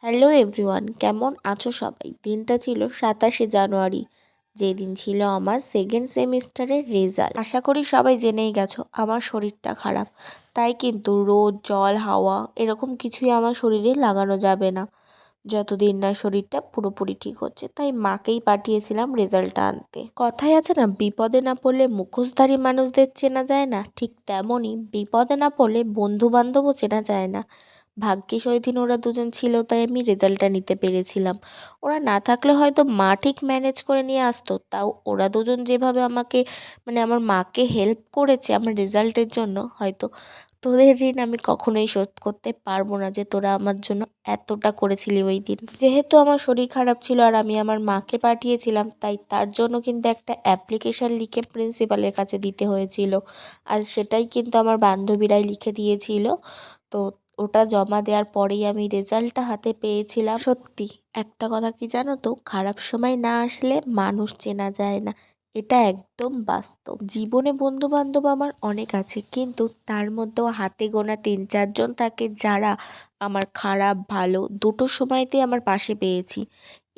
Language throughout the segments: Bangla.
হ্যালো এভরিওয়ান, কেমন আছো সবাই? দিনটা ছিল 27শে জানুয়ারি, যেদিন ছিল আমার সেকেন্ড সেমিস্টারের রেজাল্ট। আশা করি সবাই জেনেই গেছো আমার শরীরটা খারাপ, তাই কিন্তু রোদ জল হাওয়া এরকম কিছুই আমার শরীরে লাগানো যাবে না যতদিন না শরীরটা পুরোপুরি ঠিক হচ্ছে। তাই মাকেই পাঠিয়েছিলাম রেজাল্টটা আনতে। কথায় আছে না, বিপদে না পড়লে মুখোশধারী মানুষদের চেনা যায় না, ঠিক তেমনই বিপদে না পড়লে বন্ধু বান্ধবও চেনা যায় না। ভাগ্যিস ওই দিন ওরা দুজন ছিল, তাই আমি রেজাল্টটা নিতে পেরেছিলাম। ওরা না থাকলে হয়তো মা ঠিক ম্যানেজ করে নিয়ে আসতো। তাও ওরা দুজন যেভাবে আমাকে আমার মাকে হেল্প করেছে আমার রেজাল্টের জন্য, হয়তো তোদের ঋণ আমি কখনোই শোধ করতে পারবো না, যে তোরা আমার জন্য এতটা করেছিলি ওই দিন। যেহেতু আমার শরীর খারাপ ছিল আর আমি আমার মাকে পাঠিয়েছিলাম, তাই তার জন্য কিন্তু একটা অ্যাপ্লিকেশন লিখে প্রিন্সিপালের কাছে দিতে হয়েছিল। আর সেটাই কিন্তু আমার বান্ধবীরাই লিখে দিয়েছিল। তো ওটা জমা দেওয়ার পরেই আমি রেজাল্টটা হাতে পেয়েছিলাম। সত্যি একটা কথা কি জানো তো, খারাপ সময় না আসলে মানুষ চেনা যায় না, এটা একদম বাস্তব। জীবনে বন্ধু বান্ধব আমার অনেক আছে, কিন্তু তার মধ্যেও হাতে গোনা 3-4জন থাকে যারা আমার খারাপ ভালো দুটো সময়তেই আমার পাশে পেয়েছি।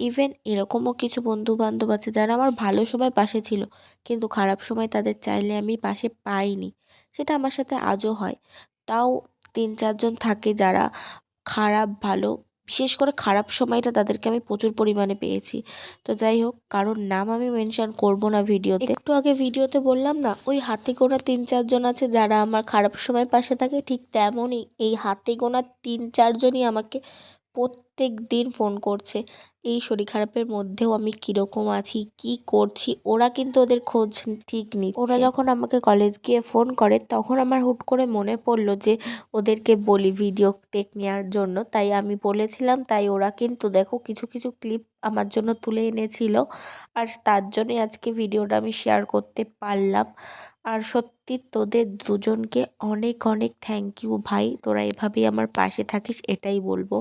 ইভেন এরকমও কিছু বন্ধু বান্ধব আছে যারা আমার ভালো সময় পাশে ছিল, কিন্তু খারাপ সময় তাদের চাইলে আমি পাশে পাইনি। সেটা আমার সাথে আজও হয়। তাও 3-4জন থাকে যারা খারাপ ভালো, বিশেষ করে খারাপ সময়টা তাদেরকে আমি প্রচুর পরিমাণে পেয়েছি। তো যাই হোক, কারোর নাম আমি মেনশন করব না ভিডিওতে। একটু আগে ভিডিওতে বললাম না, ওই হাতে গোনা 3-4জন আছে যারা আমার খারাপ সময় পাশে থাকে, ঠিক তেমনই এই হাতে গোনা 3-4জনই আমাকে প্রত্যেক দিন ফোন করছে। এই শরীর খারাপের মধ্যেও আমি কীরকম আছি, কি করছি, ওরা কিন্তু ওদের খোঁজ ঠিক নিচ্ছে। ওরা যখন আমাকে কলেজ গিয়ে ফোন করে, তখন আমার হুট করে মনে পড়লো যে ওদেরকে বলি ভিডিও টেক নেওয়ার জন্য, তাই আমি বলেছিলাম। তাই ওরা কিন্তু দেখো কিছু কিছু ক্লিপ আমার জন্য তুলে এনেছিল, আর তার জন্যই আজকে ভিডিওটা আমি শেয়ার করতে পারলাম। আর সত্যি তোদের দুজনকে অনেক অনেক থ্যাংক ইউ ভাই, তোরা এভাবেই আমার পাশে থাকিস, এটাই বলবো।